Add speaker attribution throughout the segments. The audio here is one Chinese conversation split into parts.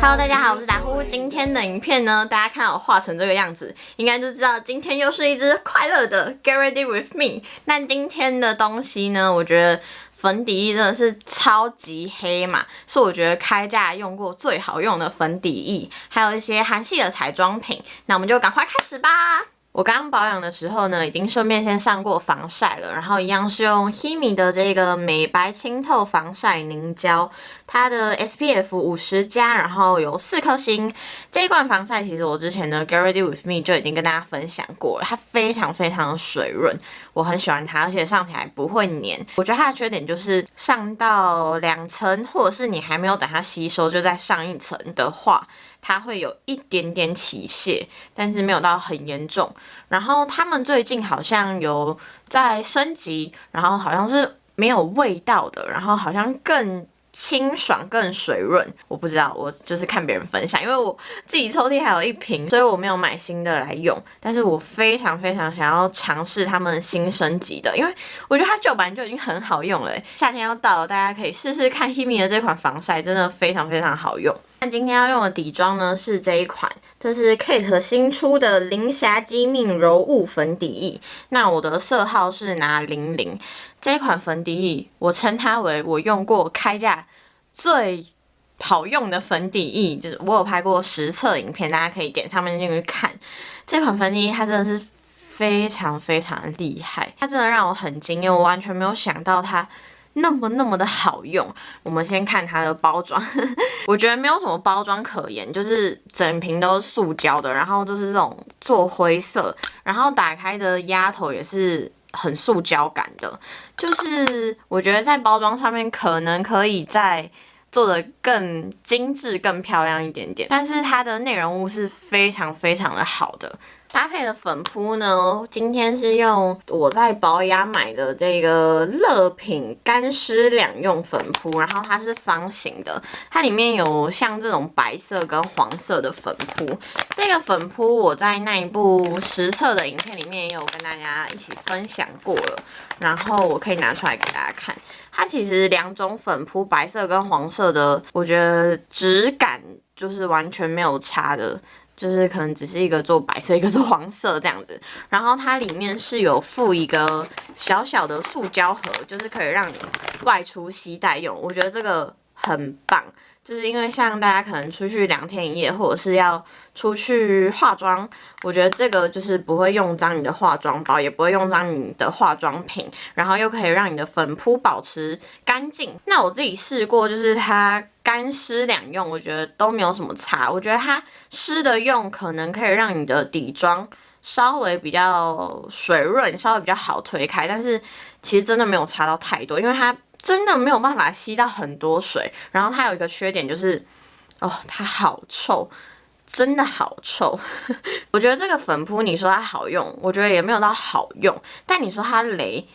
Speaker 1: Hello， 大家好，我是达呼。今天的影片呢，大家看到我画成这个样子，应该就知道今天又是一支快乐的 Get Ready with Me。那今天的东西呢，我觉得粉底液真的是超级黑嘛，是我觉得开价用过最好用的粉底液，还有一些韩系的彩妆品。那我们就赶快开始吧。我刚保养的时候呢，已经顺便先上过防晒了，然后一样是用 Himi 的这个美白清透防晒凝胶，它的 SPF 50+，然后有4颗星。这一罐防晒其实我之前的 Get Ready with Me 就已经跟大家分享过了，它非常非常的水润，我很喜欢它，而且上起来不会黏。我觉得它的缺点就是上到2层，或者是你还没有等它吸收就再上1层的话，它会有一点点起屑，但是没有到很严重。然后他们最近好像有在升级，然后好像是没有味道的，然后好像更清爽、更水润。我不知道，我就是看别人分享，因为我自己抽屉还有1瓶，所以我没有买新的来用。但是我非常非常想要尝试他们新升级的，因为我觉得它旧版就已经很好用了。夏天要到了，大家可以试试看 Himi 的这款防晒，真的非常非常好用。那今天要用的底妆呢是这一款，这是 Kate 新出的零瑕肌命柔雾粉底液。那我的色号是拿00。这一款粉底液，我称它为我用过开价最好用的粉底液，就是我有拍过实测影片，大家可以点上面进去看。这款粉底液它真的是非常非常的厉害，它真的让我很惊艳，我完全没有想到它那么的好用。我们先看它的包装，我觉得没有什么包装可言，就是整瓶都是塑胶的，然后就是这种做灰色，然后打开的压头也是很塑胶感的，就是我觉得在包装上面可能可以再做得更精致、更漂亮一点点，但是它的内容物是非常非常的好的。搭配的粉扑呢，今天是用我在宝雅买的这个乐品干湿两用粉扑，然后它是方形的，它里面有像这种白色跟黄色的粉扑。这个粉扑我在那一部实测的影片里面也有跟大家一起分享过了，然后我可以拿出来给大家看。它其实2种粉扑，白色跟黄色的，我觉得质感就是完全没有差的。就是可能只是一个做白色，一个做黄色这样子，然后它里面是有附一个小小的塑胶盒，就是可以让你外出携带用。我觉得这个很棒，就是因为像大家可能出去2天1夜，或者是要出去化妆，我觉得这个就是不会用脏你的化妆包，也不会用脏你的化妆品，然后又可以让你的粉扑保持干净。那我自己试过，就是它干湿两用，我觉得都没有什么差。我觉得它湿的用可能可以让你的底妆稍微比较水润，稍微比较好推开，但是其实真的没有差到太多，因为它真的没有办法吸到很多水。然后它有一个缺点就是，它好臭，真的好臭。我觉得这个粉扑你说它好用，我觉得也没有到好用，但你说它雷。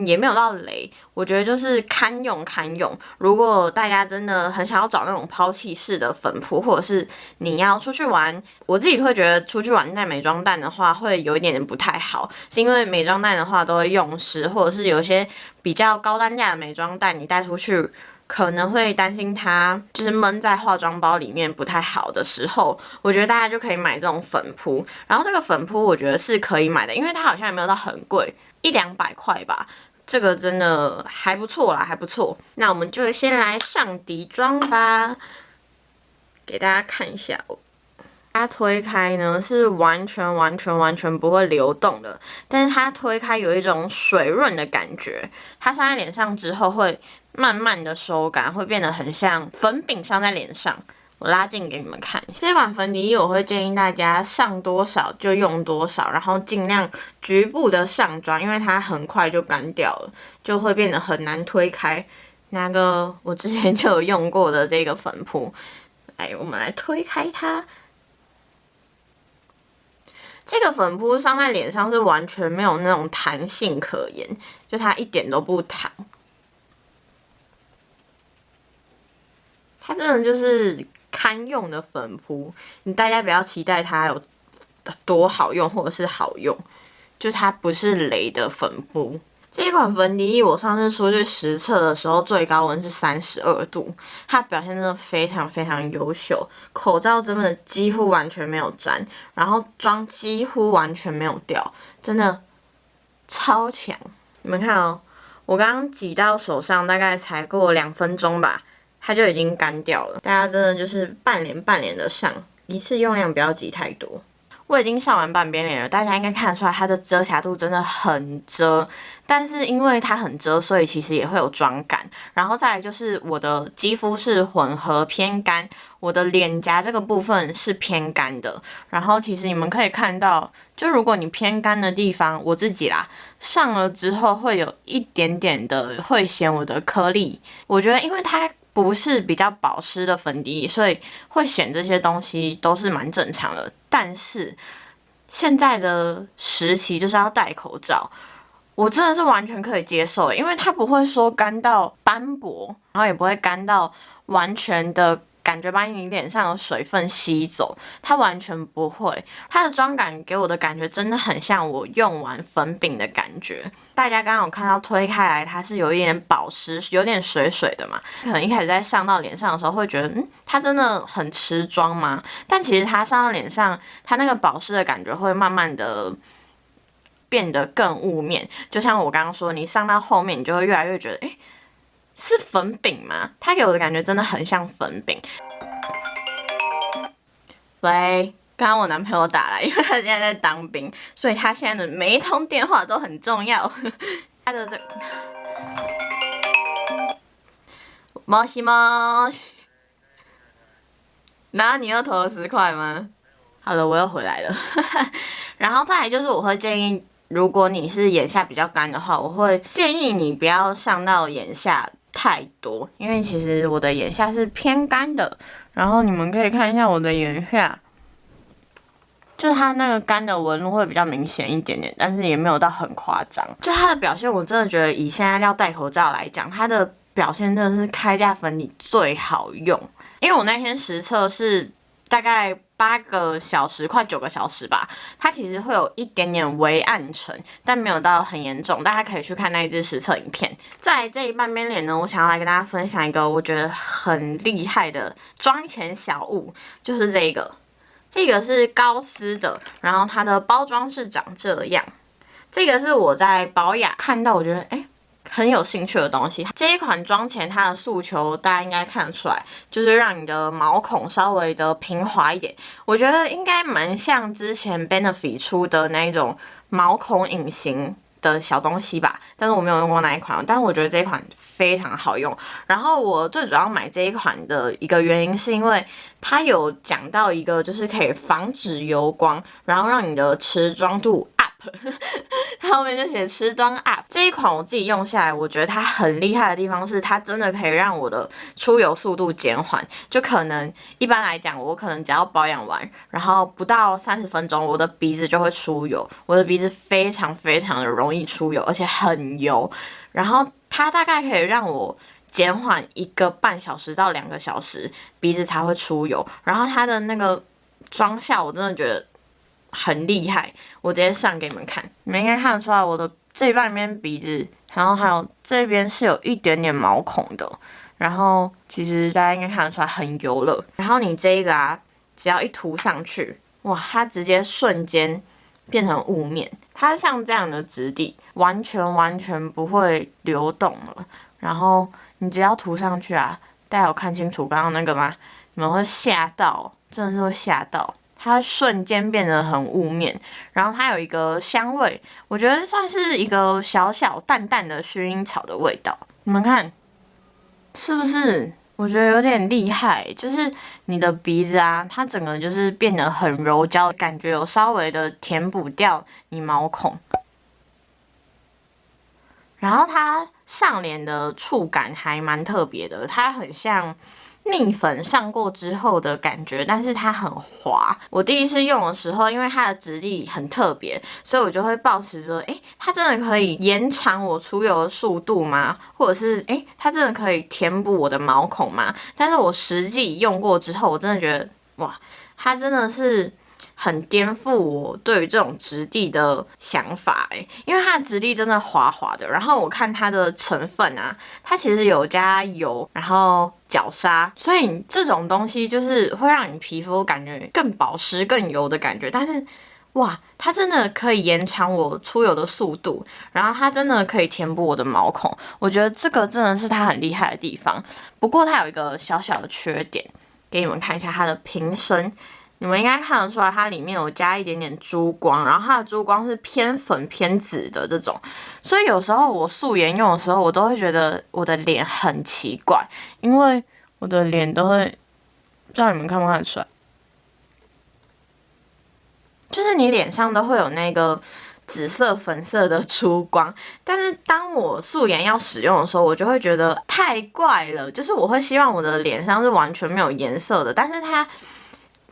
Speaker 1: 也没有到雷，我觉得就是堪用堪用。如果大家真的很想要找那种抛弃式的粉扑，或者是你要出去玩，我自己会觉得出去玩带美妆蛋的话会有一点点不太好，是因为美妆蛋的话都会用湿，或者是有一些比较高单价的美妆蛋你带出去可能会担心它就是闷在化妆包里面不太好的时候，我觉得大家就可以买这种粉扑。然后这个粉扑我觉得是可以买的，因为它好像也没有到很贵，100-200块吧，这个真的还不错啦，还不错。那我们就先来上底妆吧，给大家看一下。它推开呢是完全不会流动的，但是它推开有一种水润的感觉，它上在脸上之后会慢慢的收感，会变得很像粉饼上在脸上。我拉近给你们看，这款粉底液我会建议大家上多少就用多少，然后尽量局部的上妆，因为它很快就干掉了，就会变得很难推开。拿个我之前就有用过的这个粉扑，来，我们来推开它。这个粉扑上在脸上是完全没有那种弹性可言，就它一点都不弹，它真的就是堪用的粉扑。你大家不要期待它有多好用或者是好用，就它不是雷的粉扑。这一款粉底液我上次出去实测的时候，最高温是32度，它表现真的非常非常优秀，口罩真的几乎完全没有沾，然后妆几乎完全没有掉，真的超强。你们看哦，我刚刚挤到手上大概才过2分钟吧，它就已经干掉了。大家真的就是半脸半脸的上，一次用量不要挤太多。我已经上完半边脸了，大家应该看得出来它的遮瑕度真的很遮，但是因为它很遮，所以其实也会有妆感。然后再来就是我的肌肤是混合偏干，我的脸颊这个部分是偏干的。然后其实你们可以看到，就如果你偏干的地方，我自己啦上了之后会有一点点的会显我的颗粒。我觉得因为它不是比较保湿的粉底液，所以会显这些东西都是蛮正常的。但是现在的时期就是要戴口罩，我真的是完全可以接受，因为它不会说干到斑驳，然后也不会干到完全的感觉把你脸上的水分吸走，它完全不会。它的妆感给我的感觉真的很像我用完粉饼的感觉。大家刚刚有看到推开来，它是有一点保湿，有点水水的嘛。可能一开始在上到脸上的时候会觉得，它真的很持妆吗？但其实它上到脸上，它那个保湿的感觉会慢慢的变得更雾面。就像我刚刚说，你上到后面，你就会越来越觉得，是粉饼吗？它给我的感觉真的很像粉饼。喂，刚刚我男朋友打来，因为他现在在当兵，所以他现在的每一通电话都很重要。他的摩西摩西，然后你又投了10块吗？好了，我又回来了。然后再来就是我会建议，如果你是眼下比较干的话，我会建议你不要上到眼下太多，因为其实我的眼下是偏干的。然后你们可以看一下我的眼下，就是它那个干的纹路会比较明显一点点，但是也没有到很夸张。就它的表现，我真的觉得以现在要戴口罩来讲，它的表现真的是开价粉底最好用。因为我那天实测是大概8个小时，快9个小时吧，它其实会有一点点微暗沉，但没有到很严重，大家可以去看那一支实测影片。在这一半边脸呢，我想要来跟大家分享一个我觉得很厉害的妆前小物，就是这个。这个是高丝的，然后它的包装是长这样。这个是我在宝雅看到，我觉得很有兴趣的东西。这一款妆前它的诉求大家应该看得出来，就是让你的毛孔稍微的平滑一点。我觉得应该蛮像之前 Benefit 出的那一种毛孔隐形的小东西吧，但是我没有用过那一款，但是我觉得这一款非常好用。然后我最主要买这一款的一个原因是因为它有讲到一个就是可以防止油光，然后让你的持妆度 up。它后面就写持妆 up。这一款我自己用下来，我觉得它很厉害的地方是它真的可以让我的出油速度减缓。就可能一般来讲，我可能只要保养完，然后不到30分钟，我的鼻子就会出油。我的鼻子非常非常的容易出油，而且很油。然后它大概可以让我减缓1个半小时到2个小时，鼻子才会出油。然后它的那个妆效，我真的觉得很厉害，我直接上给你们看，你们应该看得出来我的这半边鼻子，然后还有这边是有一点点毛孔的，然后其实大家应该看得出来很油了。然后你这个只要一涂上去，哇，它直接瞬间变成雾面，它像这样的质地，完全不会流动了。然后你只要涂上去大家有看清楚刚刚那个吗？你们会吓到，真的是会吓到。它瞬间变得很雾面，然后它有一个香味，我觉得算是一个小小淡淡的薰衣草的味道。你们看，是不是？我觉得有点厉害，就是你的鼻子它整个就是变得很柔焦，感觉有稍微的填补掉你毛孔。然后它上脸的触感还蛮特别的，它很像蜜粉上过之后的感觉，但是它很滑。我第一次用的时候，因为它的质地很特别，所以我就会抱持着，它真的可以延长我出油的速度吗？或者是，它真的可以填补我的毛孔吗？但是我实际用过之后，我真的觉得，哇，它真的是很颠覆我对于这种质地的想法因为它的质地真的滑滑的，然后我看它的成分啊，它其实有加油，然后角鲨，所以这种东西就是会让你皮肤感觉更保湿、更油的感觉，但是。哇，它真的可以延长我出油的速度，然后它真的可以填补我的毛孔，我觉得这个真的是它很厉害的地方。不过它有一个小小的缺点，给你们看一下它的瓶身，你们应该看得出来，它里面有加一点点珠光，然后它的珠光是偏粉偏紫的这种，所以有时候我素颜用的时候，我都会觉得我的脸很奇怪，因为我的脸都会，不知道你们看不看得出来。就是你脸上都会有那个紫色、粉色的珠光，但是当我素颜要使用的时候，我就会觉得太怪了。就是我会希望我的脸上是完全没有颜色的，但是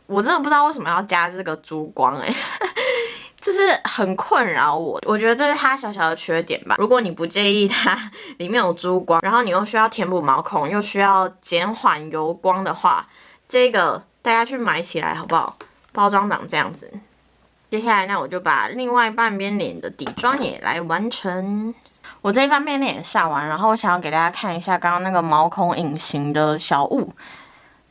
Speaker 1: 我真的不知道为什么要加这个珠光就是很困扰我。我觉得这是它小小的缺点吧。如果你不介意它里面有珠光，然后你又需要填补毛孔，又需要减缓油光的话，这个大家去买起来好不好？包装长这样子。接下来呢，我就把另外半边脸的底妆也来完成。我这一半边脸也上完，然后我想要给大家看一下刚刚那个毛孔隐形的小物。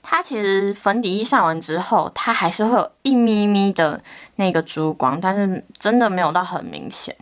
Speaker 1: 它其实粉底液上完之后，它还是会有一咪咪的那个珠光，但是真的没有到很明显。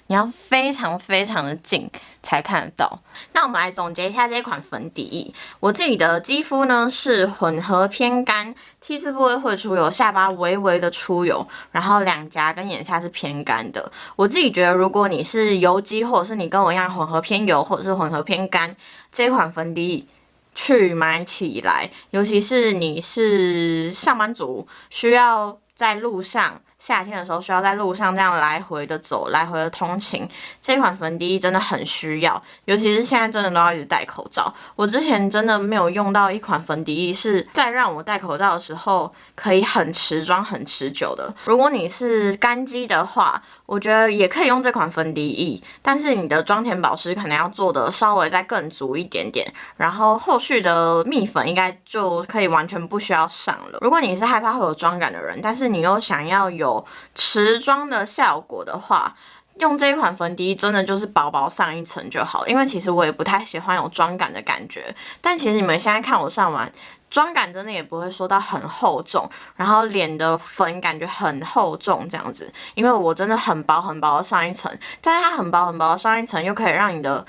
Speaker 1: 你要非常非常的近才看得到。那我们来总结一下这款粉底液。我自己的肌肤呢是混合偏干 ，T 字部位会出油，下巴微微的出油，然后两颊跟眼下是偏干的。我自己觉得，如果你是油肌，或者是你跟我一样混合偏油，或者是混合偏干，这款粉底液去买起来，尤其是你是上班族，需要在路上。夏天的时候需要在路上这样来回的走，来回的通勤，这款粉底液真的很需要，尤其是现在真的都要一直戴口罩。我之前真的没有用到一款粉底液是在让我戴口罩的时候可以很持妆、很持久的。如果你是干肌的话，我觉得也可以用这款粉底液，但是你的妆前保湿可能要做的稍微再更足一点点，然后后续的蜜粉应该就可以完全不需要上了。如果你是害怕会有妆感的人，但是你又想要有持妆的效果的话，用这一款粉底液真的就是薄薄上一层就好了。因为其实我也不太喜欢有妆感的感觉，但其实你们现在看我上完。妆感真的也不会说到很厚重，然后脸的粉感觉很厚重这样子，因为我真的很薄很薄的上一层，但是它很薄很薄的上一层又可以让你的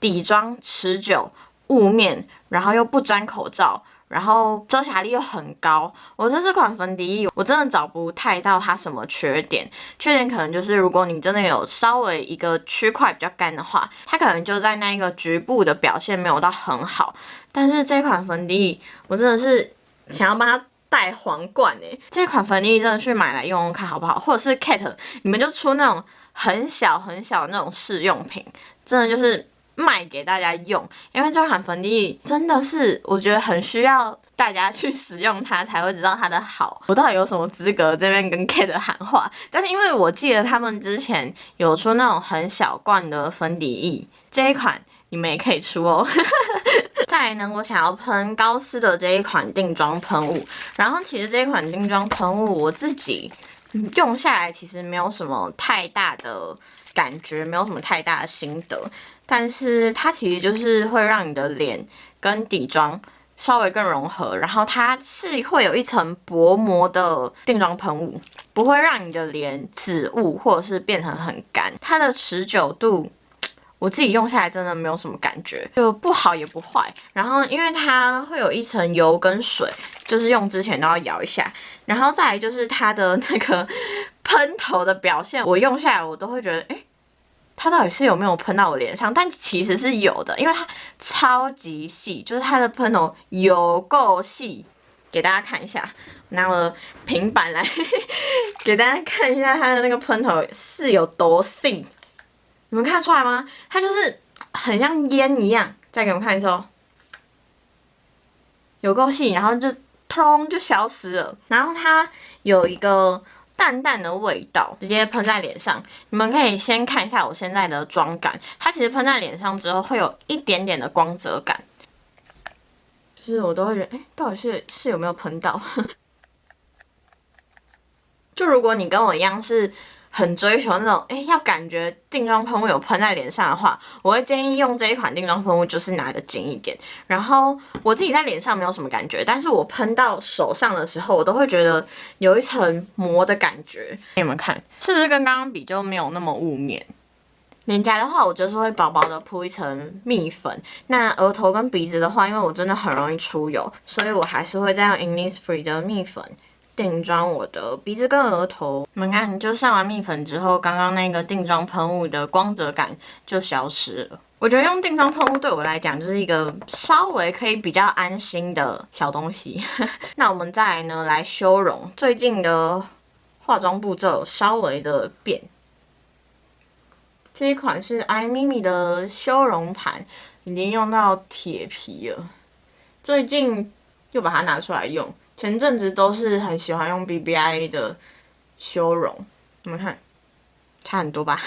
Speaker 1: 底妆持久雾面，然后又不沾口罩。然后遮瑕力又很高，我这款粉底液我真的找不太到它什么缺点，缺点可能就是如果你真的有稍微一个区块比较干的话，它可能就在那个局部的表现没有到很好。但是这款粉底液我真的是想要帮它戴皇冠这款粉底液真的去买来用用看好不好？或者是 Kate 你们就出那种很小很小的那种试用品，真的就是卖给大家用，因为这款粉底液真的是我觉得很需要大家去使用它才会知道它的好。我到底有什么资格这边跟 Kate 喊话？但是因为我记得他们之前有出那种很小罐的粉底液，这一款你们也可以出哦。再来呢，我想要喷高丝的这一款定妆喷雾，然后其实这一款定妆喷雾我自己用下来其实没有什么太大的感觉，没有什么太大的心得。但是它其实就是会让你的脸跟底妆稍微更融合，然后它是会有一层薄膜的定妆喷雾，不会让你的脸紫雾或者是变成很干。它的持久度我自己用下来真的没有什么感觉，就不好也不坏。然后因为它会有一层油跟水，就是用之前都要摇一下。然后再来就是它的那个喷头的表现，我用下来我都会觉得，它到底是有没有喷到我脸上？但其实是有的，因为它超级细，就是它的喷头有够细。给大家看一下，拿我的平板来给大家看一下它的那个喷头是有多细。你们看出来吗？它就是很像烟一样。再给你们看一次哦，有够细，然后就通就消失了。然后它有一个淡淡的味道，直接喷在脸上。你们可以先看一下我现在的妆感，它其实喷在脸上之后会有一点点的光泽感，就是我都会觉得，到底是有没有喷到？就如果你跟我一样是很追求那种要感觉定妆喷雾有喷在脸上的话，我会建议用这一款定妆喷雾，就是拿得紧一点。然后我自己在脸上没有什么感觉，但是我喷到手上的时候，我都会觉得有一层膜的感觉。给你们看，是不是跟刚刚比就没有那么雾面？脸颊的话，我就是会薄薄的铺一层蜜粉。那额头跟鼻子的话，因为我真的很容易出油，所以我还是会再用 Innisfree 的蜜粉定妆我的鼻子跟额头。你们看，就上完蜜粉之后，刚刚那个定妆喷雾的光泽感就消失了。我觉得用定妆喷雾对我来讲就是一个稍微可以比较安心的小东西。那我们再来呢，来修容。最近的化妆步骤稍微的变。这一款是 iMimi 的修容盘，已经用到铁皮了。最近又把它拿出来用，前阵子都是很喜欢用 BBIA 的修容，你们看，差很多吧？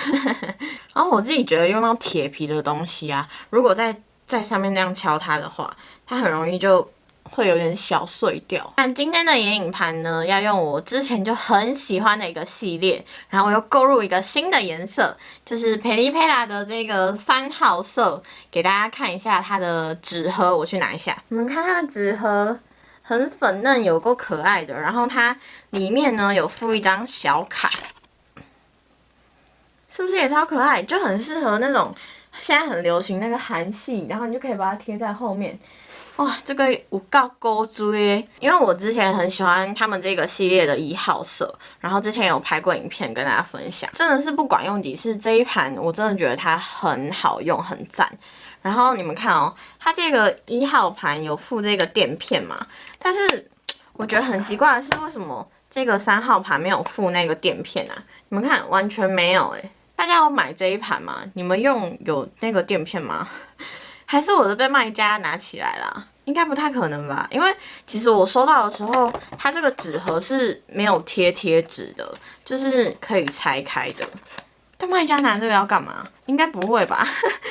Speaker 1: 然后我自己觉得用到铁皮的东西啊，如果在上面这样敲它的话，它很容易就会有点小碎掉。那今天的眼影盘呢，要用我之前就很喜欢的一个系列，然后我又购入一个新的颜色，就是佩丽佩拉的这个3号色，给大家看一下它的纸盒。我去拿一下，你们看它的纸盒很粉嫩，有够可爱的。然后它里面呢有附一张小卡，是不是也超可爱？就很适合那种现在很流行那个韩系，然后你就可以把它贴在后面。哇，这个有够勾追！因为我之前很喜欢他们这个系列的1号色，然后之前有拍过影片跟大家分享，真的是不管用几次，这一盘我真的觉得它很好用，很赞。然后你们看哦，它这个1号盘有附这个垫片嘛，但是我觉得很奇怪的是，为什么这个3号盘没有附那个垫片啊？你们看，完全没有诶。大家有买这一盘吗？你们用有那个垫片吗？还是我的被卖家拿起来啦？应该不太可能吧，因为其实我收到的时候，它这个纸盒是没有贴贴纸的，就是可以拆开的。但卖家拿这个要干嘛？应该不会吧？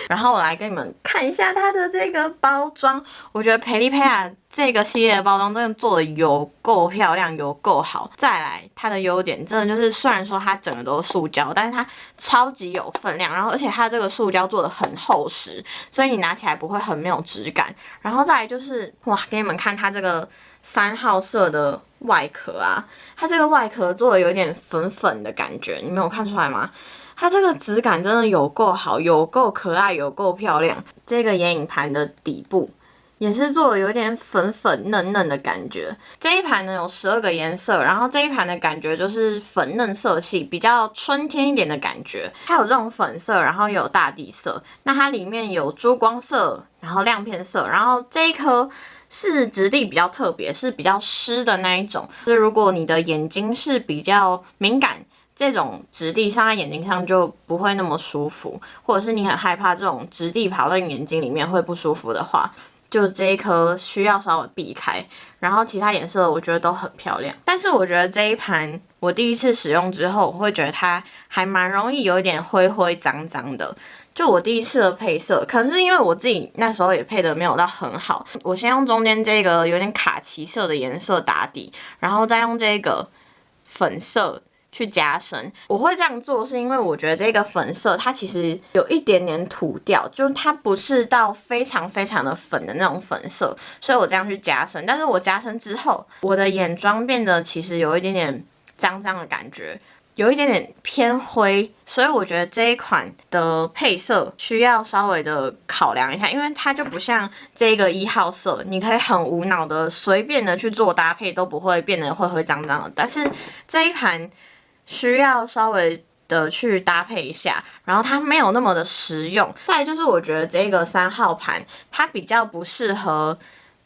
Speaker 1: 然后我来给你们看一下它的这个包装，我觉得佩丽佩拉这个系列的包装真的做的有够漂亮，有够好。再来，它的优点真的就是，虽然说它整个都是塑胶，但是它超级有分量，然后而且它这个塑胶做的很厚实，所以你拿起来不会很没有质感。然后再来就是，哇，给你们看它这个3号色的外壳啊，它这个外壳做的有点粉粉的感觉，你们有看出来吗？它这个质感真的有够好，有够可爱，有够漂亮。这个眼影盘的底部也是做的有点粉粉嫩嫩的感觉。这一盘呢有12个颜色，然后这一盘的感觉就是粉嫩色系，比较春天一点的感觉。它有这种粉色，然后又有大地色。那它里面有珠光色，然后亮片色，然后这一颗是质地比较特别，是比较湿的那一种。就是如果你的眼睛是比较敏感，这种质地上在眼睛上就不会那么舒服，或者是你很害怕这种质地跑到你眼睛里面会不舒服的话，就这一颗需要稍微避开。然后其他颜色我觉得都很漂亮，但是我觉得这一盘我第一次使用之后，我会觉得它还蛮容易有一点灰灰脏脏的。就我第一次的配色，可能是因为我自己那时候也配的没有到很好。我先用中间这个有点卡其色的颜色打底，然后再用这个粉色去加深。我会这样做是因为我觉得这个粉色它其实有一点点土调，就是它不是到非常非常的粉的那种粉色，所以我这样去加深。但是我加深之后，我的眼妆变得其实有一点点脏脏的感觉，有一点点偏灰，所以我觉得这一款的配色需要稍微的考量一下，因为它就不像这个1号色，你可以很无脑的随便的去做搭配，都不会变得灰灰脏脏的。但是这一盘需要稍微的去搭配一下，然后它没有那么的实用。再来就是我觉得这个3号盘它比较不适合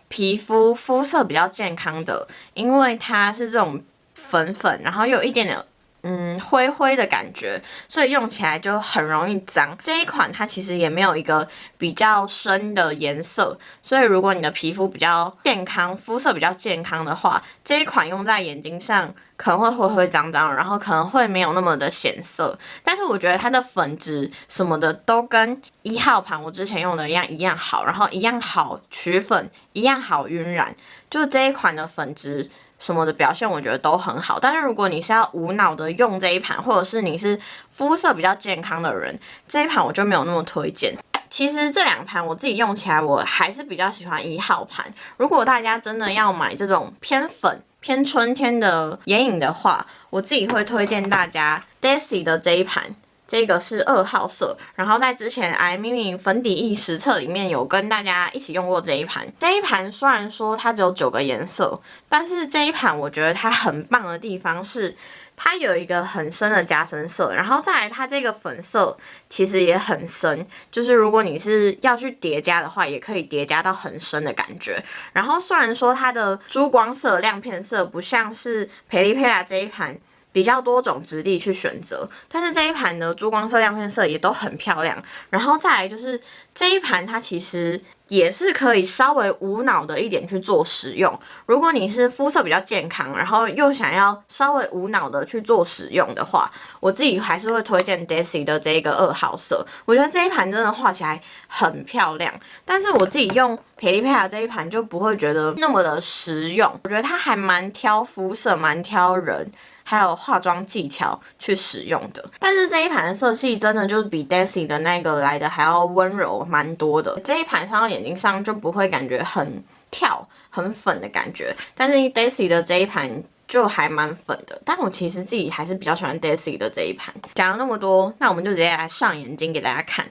Speaker 1: 皮肤肤色比较健康的，因为它是这种粉粉，然后又有一点点灰灰的感觉，所以用起来就很容易脏。这一款它其实也没有一个比较深的颜色，所以如果你的皮肤比较健康，肤色比较健康的话，这一款用在眼睛上可能会灰灰脏脏，然后可能会没有那么的显色。但是我觉得它的粉质什么的都跟1号盘我之前用的一样好，然后一样好取粉，一样好晕染。就是这一款的粉质什么的表现，我觉得都很好。但是如果你是要无脑的用这一盘，或者是你是肤色比较健康的人，这一盘我就没有那么推荐。其实这2盘我自己用起来，我还是比较喜欢1号盘。如果大家真的要买这种偏粉、偏春天的眼影的话，我自己会推荐大家 Desi 的这一盘。这个是2号色，然后在之前 iMimi 粉底液实测里面有跟大家一起用过这一盘。这一盘虽然说它只有9个颜色，但是这一盘我觉得它很棒的地方是，它有一个很深的加深色，然后再来它这个粉色其实也很深，就是如果你是要去叠加的话，也可以叠加到很深的感觉。然后虽然说它的珠光色、亮片色不像是培丽佩拉这一盘比较多种质地去选择，但是这一盘的珠光色、亮片色也都很漂亮。然后再来就是这一盘，它其实也是可以稍微无脑的一点去做使用。如果你是肤色比较健康，然后又想要稍微无脑的去做使用的话，我自己还是会推荐 Desi 的这个2号色。我觉得这一盘真的画起来很漂亮，但是我自己用培丽佩拉这一盘就不会觉得那么的实用。我觉得它还蛮挑肤色，蛮挑人。还有化妆技巧去使用的，但是这一盘的色系真的就是比 Desi 的那个来的还要温柔蛮多的。这一盘上到眼睛上就不会感觉很跳、很粉的感觉，但是 Desi 的这一盘就还蛮粉的。但我其实自己还是比较喜欢 Desi 的这一盘。讲了那么多，那我们就直接来上眼睛给大家看。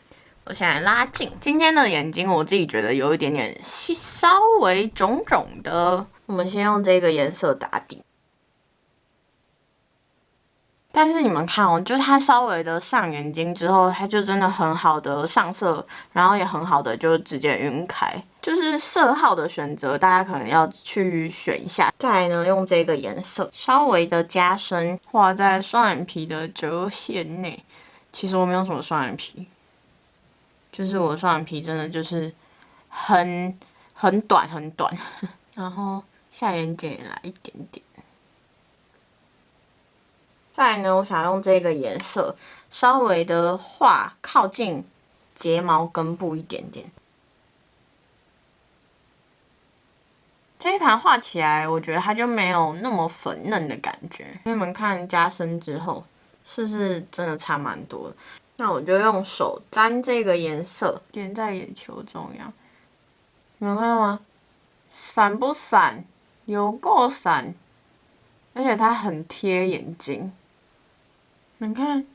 Speaker 1: 我现在拉近今天的眼睛，我自己觉得有一点点稍微肿肿的。我们先用这个颜色打底。但是你们看哦，就是它稍微的上眼睛之后，它就真的很好的上色，然后也很好的就直接晕开。就是色号的选择，大家可能要去选一下。再来呢，用这个颜色稍微的加深，画在双眼皮的折线内。其实我没有什么双眼皮，就是我双眼皮真的就是很短很短，然后下眼睑也来一点点。再来呢，我想用这个颜色稍微的画靠近睫毛根部一点点。这一盘画起来，我觉得它就没有那么粉嫩的感觉。你们看加深之后，是不是真的差蛮多的？那我就用手沾这个颜色，点在眼球中央。你们看到吗？闪不闪？有够闪，而且它很贴眼睛。你看，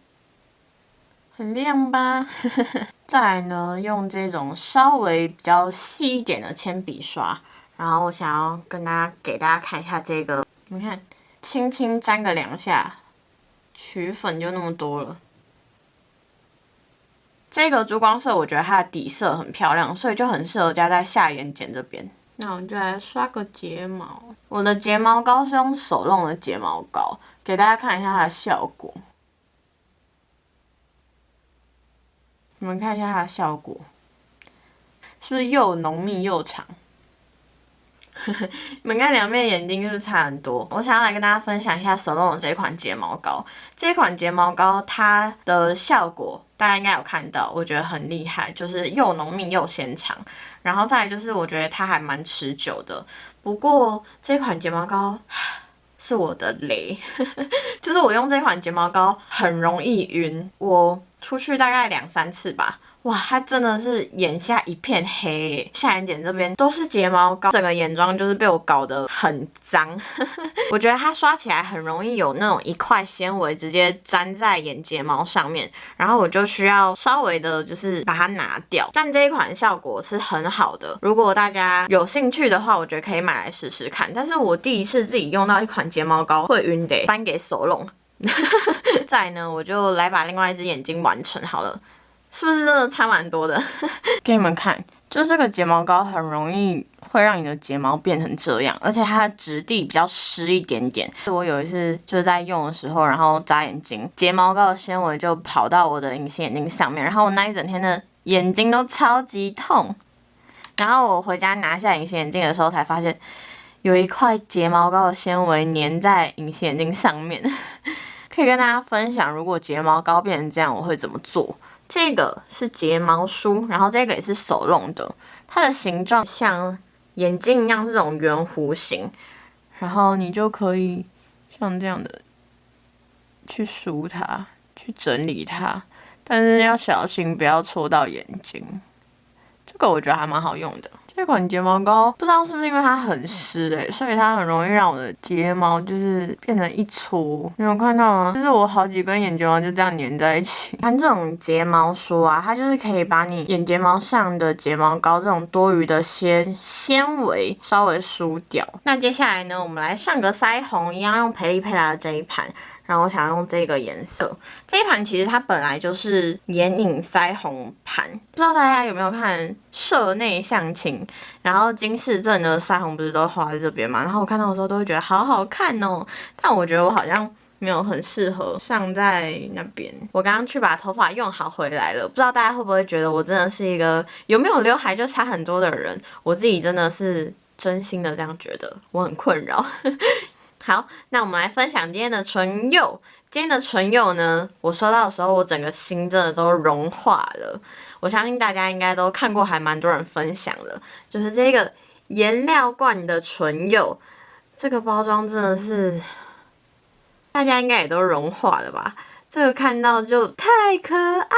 Speaker 1: 很亮吧？再来呢，用这种稍微比较细一点的铅笔刷，然后我想要给大家看一下这个，你看，轻轻沾个2下，取粉就那么多了。这个珠光色我觉得它的底色很漂亮，所以就很适合加在下眼睑这边。那我就来刷个睫毛，我的睫毛膏是用手弄的睫毛膏，给大家看一下它的效果。你们看一下它的效果，是不是又浓密又长？你们看两边眼睛是不是差很多？我想要来跟大家分享一下手弄的这款睫毛膏。这款睫毛膏它的效果大家应该有看到，我觉得很厉害，就是又浓密又纤长。然后再来就是我觉得它还蛮持久的。不过这款睫毛膏是我的雷，就是我用这款睫毛膏很容易晕。我出去大概2-3次吧，哇，它真的是眼下一片黑耶，下眼睑这边都是睫毛膏，整个眼妆就是被我搞得很脏。我觉得它刷起来很容易有那种一块纤维直接粘在眼睫毛上面，然后我就需要稍微的就是把它拿掉。但这一款效果是很好的，如果大家有兴趣的话，我觉得可以买来试试看。但是我第一次自己用到一款睫毛膏会晕的，颁给手弄。再来呢，我就来把另外一只眼睛完成好了，是不是真的差蛮多的？给你们看，就这个睫毛膏很容易会让你的睫毛变成这样，而且它的质地比较湿一点点。我有一次就是在用的时候，然后眨眼睛，睫毛膏的纤维就跑到我的隐形眼镜上面，然后我那一整天的眼睛都超级痛。然后我回家拿下隐形眼镜的时候，才发现有一块睫毛膏的纤维粘在隐形眼镜上面。可以跟大家分享，如果睫毛膏变成这样，我会怎么做？这个是睫毛梳，然后这个也是手弄的，它的形状像眼镜一样这种圆弧形，然后你就可以像这样的去梳它，去整理它，但是要小心不要戳到眼睛。这个我觉得还蛮好用的。这款睫毛膏不知道是不是因为它很湿所以它很容易让我的睫毛就是变成一撮。你有看到吗？就是我好几根眼睫毛就这样粘在一起。看这种睫毛梳啊，它就是可以把你眼睫毛上的睫毛膏这种多余的纤维稍微梳掉。那接下来呢，我们来上个腮红，一样用培丽佩拉的这一盘。然后我想用这个颜色，这一盘其实它本来就是眼影腮红盘，不知道大家有没有看社内相亲，然后金世正的腮红不是都画在这边嘛，然后我看到的时候都会觉得好好看哦，但我觉得我好像没有很适合上在那边。我刚刚去把头发用好回来了，不知道大家会不会觉得我真的是一个有没有刘海就差很多的人，我自己真的是真心的这样觉得，我很困扰。好，那我们来分享今天的唇釉。今天的唇釉呢，我收到的时候，我整个心真的都融化了。我相信大家应该都看过，还蛮多人分享的，就是这个颜料罐的唇釉，这个包装真的是大家应该也都融化了吧？这个看到就太可爱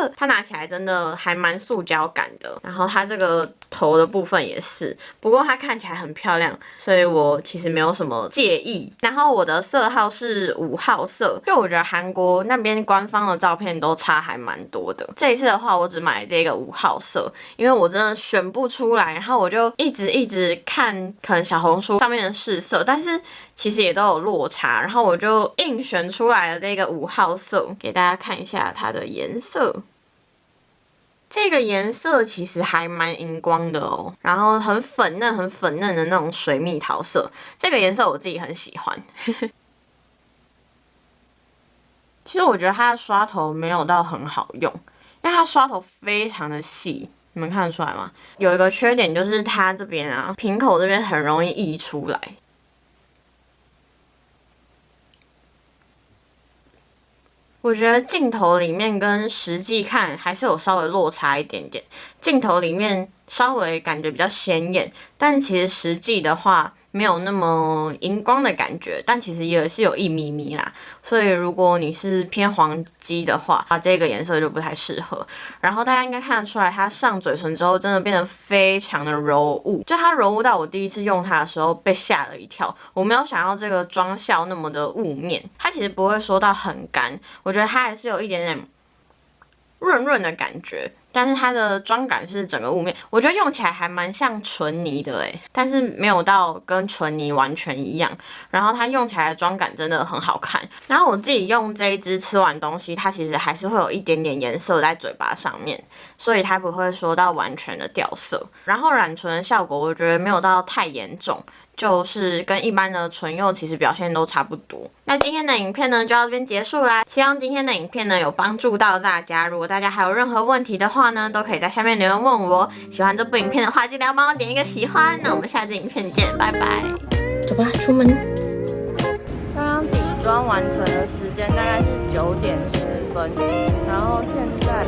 Speaker 1: 了，它拿起来真的还蛮塑胶感的，然后它这个头的部分也是，不过它看起来很漂亮，所以我其实没有什么介意。然后我的色号是5号色，就我觉得韩国那边官方的照片都差还蛮多的。这一次的话，我只买这个5号色，因为我真的选不出来，然后我就一直看可能小红书上面的试色，但是其实也都有落差，然后我就硬选出来了这个5号色，给大家看一下它的颜色。这个颜色其实还蛮荧光的哦，然后很粉嫩的那种水蜜桃色，这个颜色我自己很喜欢。其实我觉得它的刷头没有到很好用，因为它刷头非常的细，你们看得出来吗？有一个缺点就是它这边啊，瓶口这边很容易溢出来。我觉得镜头里面跟实际看还是有稍微落差一点点，镜头里面稍微感觉比较鲜艳，但其实实际的话没有那么荧光的感觉，但其实也是有1咪咪啦。所以如果你是偏黄肌的话，这个颜色就不太适合。然后大家应该看得出来，它上嘴唇之后真的变得非常的柔雾，就它柔雾到我第一次用它的时候被吓了一跳。我没有想要这个妆效那么的雾面，它其实不会说到很干，我觉得它还是有一点点润的感觉。但是它的妆感是整个雾面，我觉得用起来还蛮像唇泥的但是没有到跟唇泥完全一样。然后它用起来的妆感真的很好看。然后我自己用这一支吃完东西，它其实还是会有一点点颜色在嘴巴上面，所以它不会说到完全的掉色。然后染唇的效果我觉得没有到太严重，就是跟一般的唇釉其实表现都差不多。那今天的影片呢就到这边结束啦，希望今天的影片呢有帮助到大家。如果大家还有任何问题的话呢，都可以在下面留言问我。喜欢这部影片的话，记得要帮我点一个喜欢。那我们下次影片见，拜拜。走吧，出门。刚刚底妆完成的时间大概是9点10分，然后现在。